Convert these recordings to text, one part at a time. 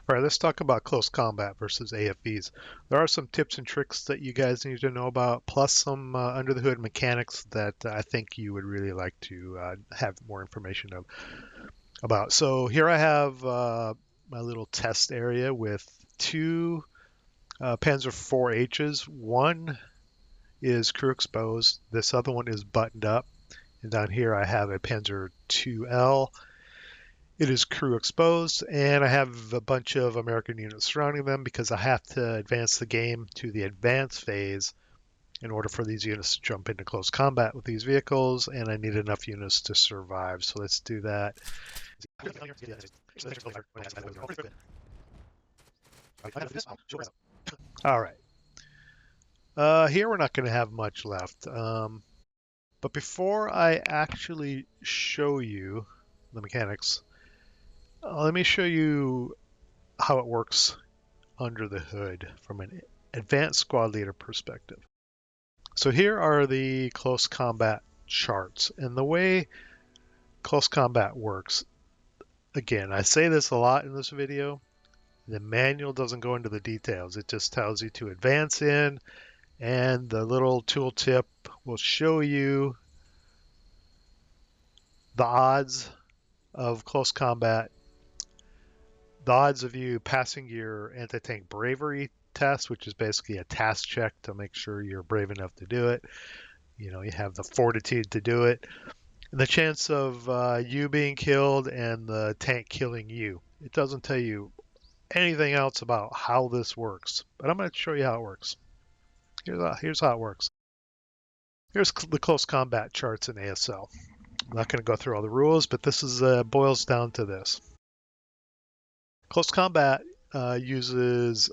All right, let's talk about close combat versus AFVs. There are some tips and tricks that you guys need to know about, plus some under the hood mechanics that I think you would really like to have more information about. So here I have my little test area with two Panzer 4Hs. One is crew exposed. This other one is buttoned up. And down here I have a Panzer 2L. It is crew exposed, and I have a bunch of American units surrounding them because I have to advance the game to the advanced phase in order for these units to jump into close combat with these vehicles, and I need enough units to survive. So let's do that. All right. Here we're not going to have much left. But before I actually show you the mechanics, let me show you how it works under the hood from an advanced squad leader perspective. So here are the close combat charts, and the way close combat works, again, I say this a lot in this video, the manual doesn't go into the details. It just tells you to advance in, and the little tooltip will show you the odds of close combat, the odds of you passing your anti-tank bravery test, which is basically a task check to make sure you're brave enough to do it. You know, you have the fortitude to do it. And the chance of you being killed and the tank killing you. It doesn't tell you anything else about how this works, but I'm going to show you how it works. Here's how it works. Here's the close combat charts in ASL. I'm not going to go through all the rules, but this is boils down to this. Close combat versus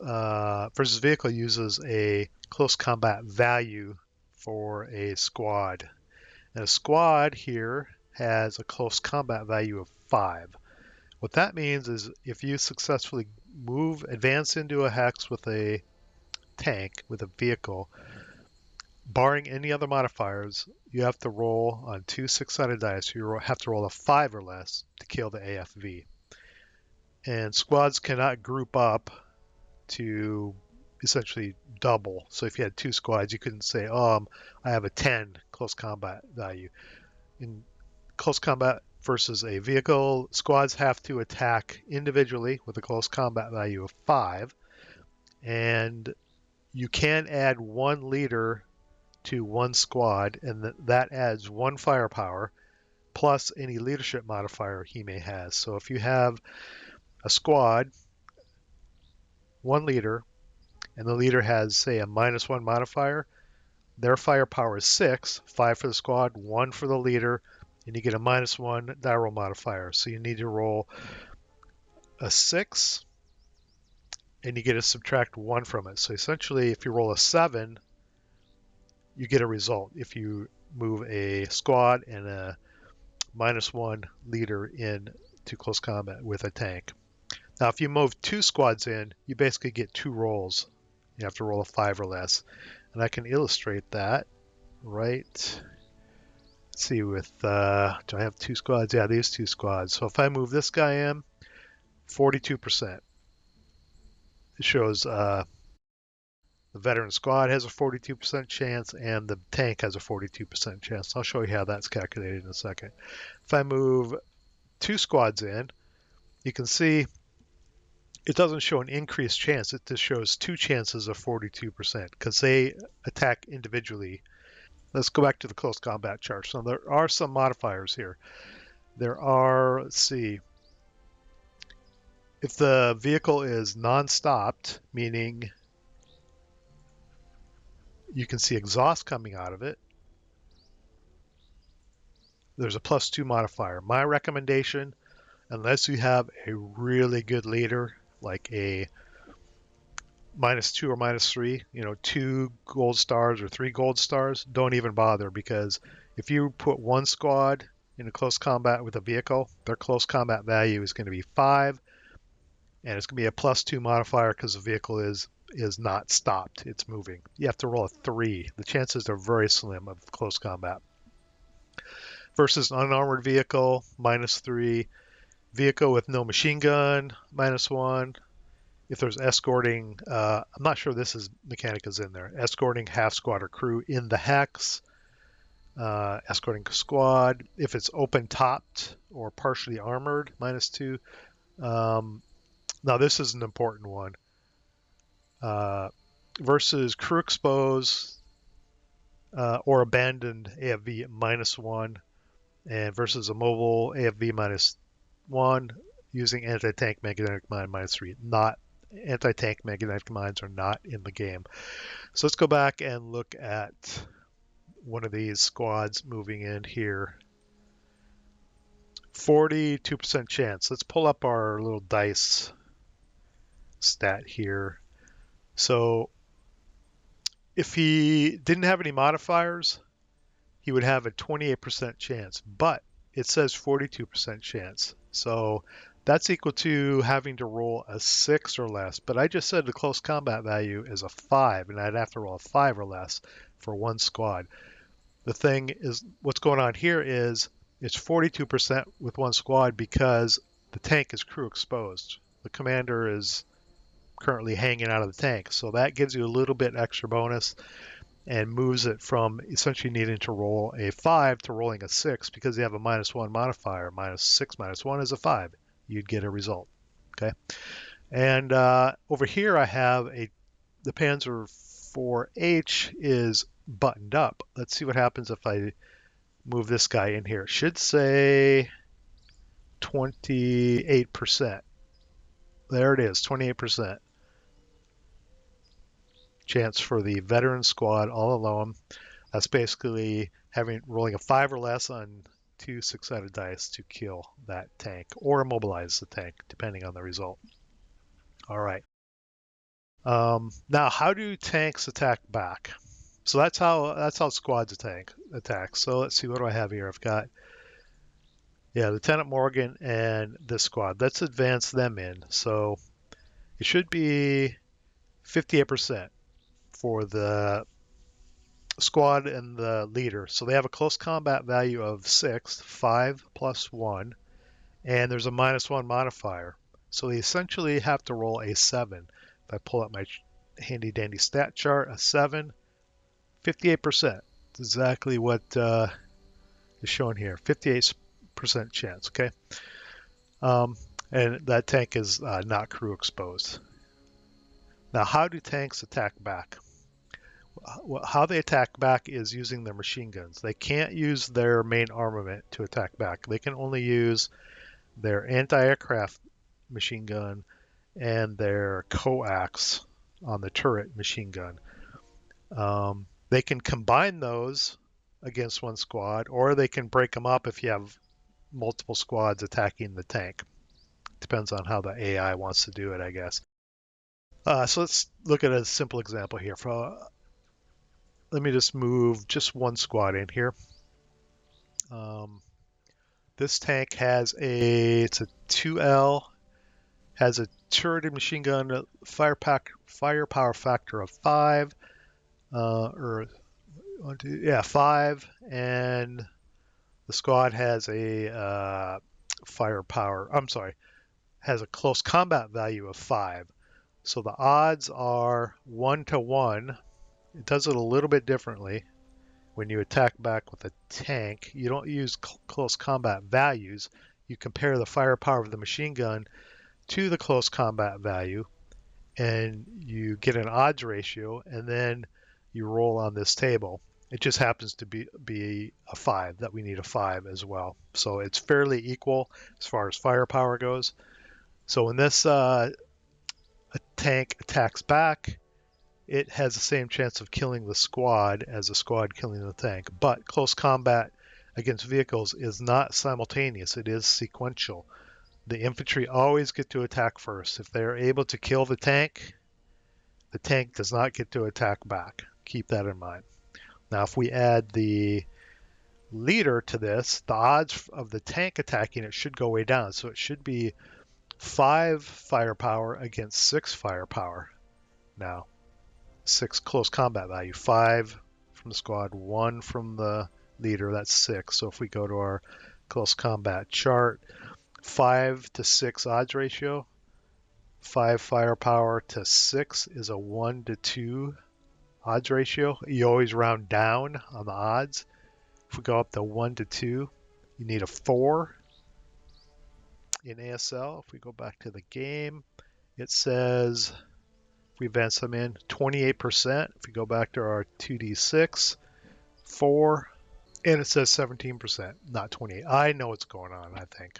vehicle uses a close combat value for a squad. And a squad here has a close combat value of 5. What that means is if you successfully advance into a hex with a tank, with a vehicle, barring any other modifiers, you have to roll on 2 6-sided dice. You have to roll a 5 or less to kill the AFV. And squads cannot group up to essentially double. So if you had 2 squads, you couldn't say, I have a 10 close combat value. In close combat versus a vehicle, squads have to attack individually with a close combat value of 5. And you can add 1 leader to 1 squad, and that adds 1 firepower plus any leadership modifier he may have. So if you have a squad, 1 leader, and the leader has, say, a -1 modifier, their firepower is 6, 5 for the squad, 1 for the leader, and you get a -1 die roll modifier. So you need to roll a 6, and you get to subtract 1 from it. So essentially, if you roll a 7, you get a result if you move a squad and a -1 leader in to close combat with a tank. Now, if you move 2 squads in, you basically get 2 rolls. You have to roll a 5 or less. And I can illustrate that, right? Let's see, do I have 2 squads? Yeah, these 2 squads. So if I move this guy in, 42%. It shows the veteran squad has a 42% chance, and the tank has a 42% chance. I'll show you how that's calculated in a second. If I move 2 squads in, you can see it doesn't show an increased chance. It just shows 2 chances of 42% because they attack individually. Let's go back to the close combat chart. So there are some modifiers here. There are, let's see, if the vehicle is non-stopped, meaning you can see exhaust coming out of it, there's a +2 modifier. My recommendation, unless you have a really good leader, like a -2 or -3, 2 gold stars or 3 gold stars, don't even bother, because if you put 1 squad in a close combat with a vehicle, their close combat value is going to be 5, and it's going to be a +2 modifier because the vehicle is not stopped, it's moving. You have to roll a 3. The chances are very slim of close combat. Versus an unarmored vehicle, -3. Vehicle with no machine gun, -1. if there's escorting, I'm not sure this is mechanic is in there. Escorting half squad or crew in the hex, escorting squad. If it's open topped or partially armored, -2. Now this is an important one. Versus crew exposed or abandoned AFV -1, and versus a mobile AFV -1 using anti-tank magnetic mine -3. Not anti-tank magnetic mines are not in the game. So let's go back and look at one of these squads moving in here. 42% chance. Let's pull up our little dice stat here. So if he didn't have any modifiers, he would have a 28% chance, but it says 42% chance. So that's equal to having to roll a 6 or less. But I just said the close combat value is a 5, and I'd have to roll a 5 or less for one squad. The thing is, what's going on here is it's 42% with one squad because the tank is crew exposed. The commander is currently hanging out of the tank. So that gives you a little bit extra bonus and moves it from essentially needing to roll a 5 to rolling a 6 because you have a -1 modifier. -6 -1 is a 5. You'd get a result. Okay. And over here I have the Panzer IV-H is buttoned up. Let's see what happens if I move this guy in here. It should say 28%. There it is, 28%. Chance for the veteran squad all alone. That's basically rolling a 5 or less on 2 6-sided dice to kill that tank or immobilize the tank, depending on the result. All right. Now, how do tanks attack back? So that's how squads attack. So let's see, what do I have here? I've got Lieutenant Morgan and this squad. Let's advance them in. So it should be 58% for the squad and the leader. So they have a close combat value of 6, 5 plus 1, and there's a -1 modifier. So they essentially have to roll a 7. If I pull up my handy dandy stat chart, a 7, 58%. That's exactly what is shown here. 58% chance, okay? And that tank is not crew exposed. Now, how do tanks attack back? How they attack back is using their machine guns. They can't use their main armament to attack back. They can only use their anti-aircraft machine gun and their coax on the turret machine gun. They can combine those against one squad, or they can break them up if you have multiple squads attacking the tank. Depends on how the AI wants to do it, I guess. So let's look at a simple example here. Let me just move just one squad in here. This tank has it's a 2L, has a turreted machine gun, firepower factor of 5, 5, and the squad has a has a close combat value of 5. So the odds are 1 to 1. It does it a little bit differently. When you attack back with a tank, you don't use close combat values. You compare the firepower of the machine gun to the close combat value, and you get an odds ratio, and then you roll on this table. It just happens to be a 5, that we need a 5 as well. So it's fairly equal as far as firepower goes. So when this a tank attacks back, it has the same chance of killing the squad as the squad killing the tank. But close combat against vehicles is not simultaneous. It is sequential. The infantry always get to attack first. If they're able to kill the tank does not get to attack back. Keep that in mind. Now, if we add the leader to this, the odds of the tank attacking it should go way down. So it should be 5 firepower against 6 firepower. Now, 6 close combat value, 5 from the squad, 1 from the leader, that's 6. So if we go to our close combat chart, 5 to 6 odds ratio, 5 firepower to 6 is a 1 to 2 odds ratio. You always round down on the odds. If we go up to 1 to 2, you need a 4 in ASL. If we go back to the game, it says if we advance them in 28%. If we go back to our 2d6, 4, and it says 17%, not 28. I know what's going on, I think.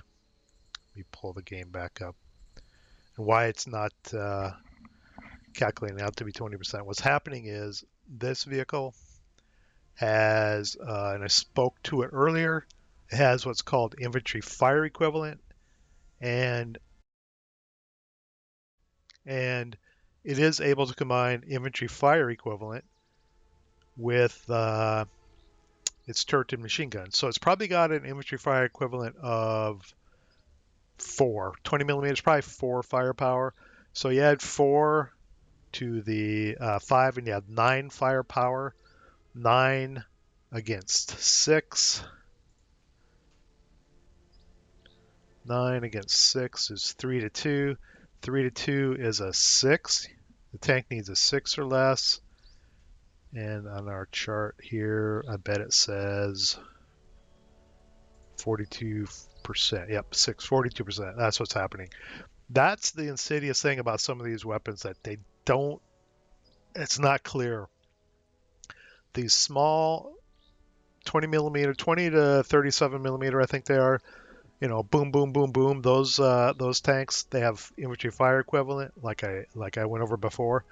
Let me pull the game back up. And why it's not calculating out to be 20%. What's happening is this vehicle has, and I spoke to it earlier, it has what's called infantry fire equivalent, and it is able to combine infantry fire equivalent with its turret and machine gun. So it's probably got an infantry fire equivalent of 4. 20 millimeters, probably 4 firepower. So you add 4 to the 5 and you have 9 firepower. 9 against 6. 9 against 6 is 3 to 2. 3 to 2 is a 6. The tank needs a 6 or less. And on our chart here, I bet it says 42%. Yep, 42%. That's what's happening. That's the insidious thing about some of these weapons, that they don't, it's not clear. These small 20 millimeter, 20 to 37 millimeter, I think they are, boom, boom, boom, boom. Those tanks, they have infantry fire equivalent, like I went over before.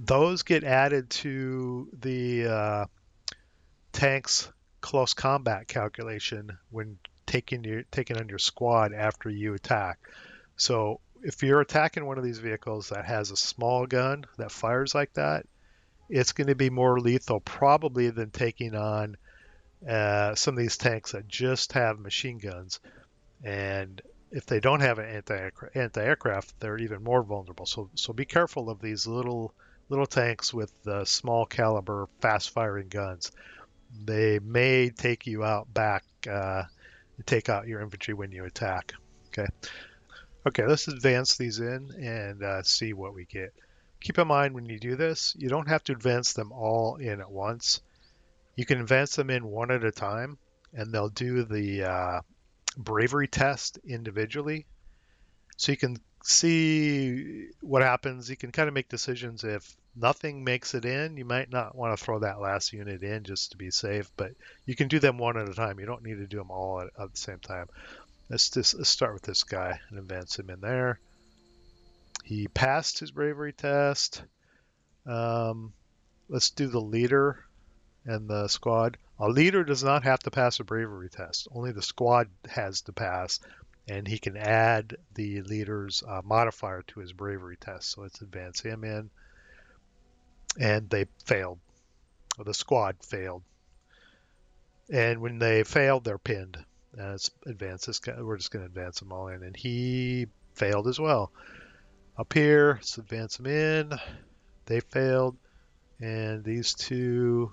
Those get added to the tank's close combat calculation when taking on your squad after you attack. So if you're attacking one of these vehicles that has a small gun that fires like that, it's going to be more lethal probably than taking on some of these tanks that just have machine guns. And if they don't have an anti-aircraft, they're even more vulnerable. So be careful of these little tanks with small caliber, fast firing guns. They may take you out back, take out your infantry when you attack. Okay, let's advance these in and see what we get. Keep in mind when you do this, you don't have to advance them all in at once. You can advance them in one at a time, and they'll do the bravery test individually. So you can see what happens. You can kind of make decisions. If nothing makes it in, you might not want to throw that last unit in just to be safe, but you can do them one at a time. You don't need to do them all at the same time. Let's start with this guy and advance him in there. He passed his bravery test. Let's do the leader and the squad. A leader does not have to pass a bravery test. Only the squad has to pass, and he can add the leader's modifier to his bravery test. So let's advance him in. And they failed. Or the squad failed. And when they failed, they're pinned. Let's advance this guy. We're just going to advance them all in. And he failed as well. Up here, let's advance them in. They failed. And these two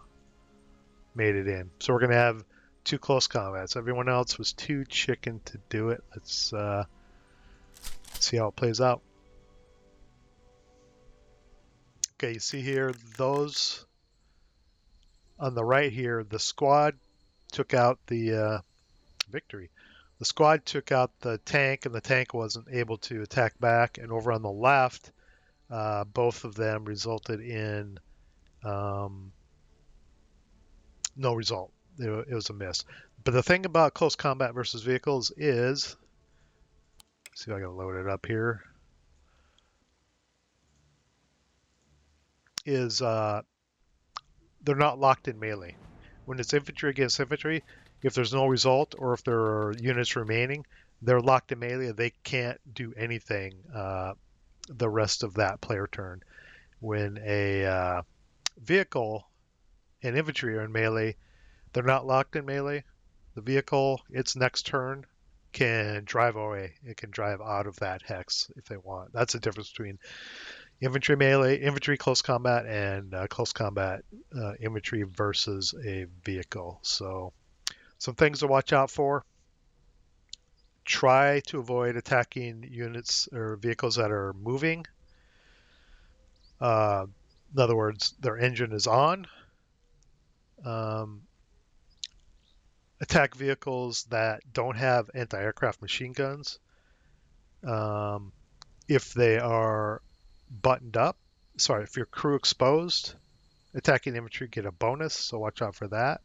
made it in. So we're going to have 2 close combats. Everyone else was too chicken to do it. Let's see how it plays out. Okay, you see here, those on the right here, the squad took out the victory. The squad took out the tank, and the tank wasn't able to attack back. And over on the left, both of them resulted in no result. It was a miss. But the thing about close combat versus vehicles is, see if I can load it up here, is they're not locked in melee. When it's infantry against infantry, if there's no result or if there are units remaining, they're locked in melee. They can't do anything the rest of that player turn. When a vehicle and infantry are in melee, they're not locked in melee. The vehicle, its next turn, can drive away. It can drive out of that hex if they want. That's the difference between infantry melee, infantry close combat, and close combat infantry versus a vehicle. So some things to watch out for. Try to avoid attacking units or vehicles that are moving. In other words, their engine is on. Um, attack vehicles that don't have anti-aircraft machine guns. Um, if they are buttoned up, sorry, if you're crew exposed, attacking infantry get a bonus, so watch out for that.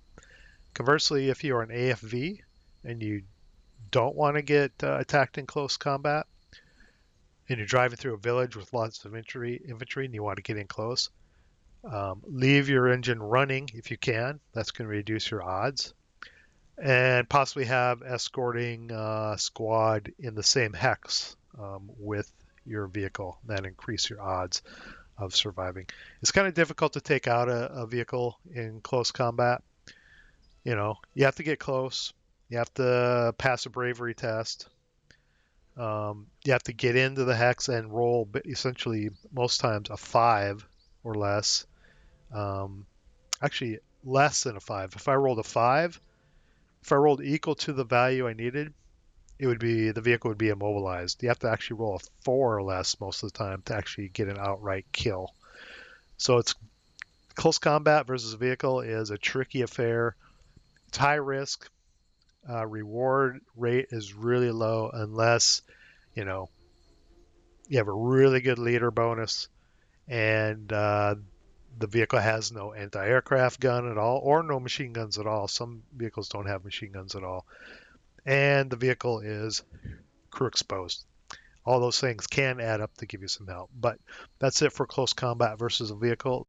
Conversely, if you are an AFV and you don't want to get attacked in close combat, and you're driving through a village with lots of infantry and you want to get in close, leave your engine running if you can. That's going to reduce your odds. And possibly have escorting squad in the same hex with your vehicle. That increase your odds of surviving. It's kind of difficult to take out a vehicle in close combat. You know, you have to get close. You have to pass a bravery test. You have to get into the hex and roll essentially most times a 5 or less. Actually, less than a 5. If I rolled a 5, if I rolled equal to the value I needed, the vehicle would be immobilized. You have to actually roll a 4 or less most of the time to actually get an outright kill. So it's close combat versus a vehicle is a tricky affair. It's high risk. Reward rate is really low unless you know you have a really good leader bonus and the vehicle has no anti-aircraft gun at all or no machine guns at all. Some vehicles don't have machine guns at all, and the vehicle is crew exposed. All those things can add up to give you some help, but that's it for close combat versus a vehicle.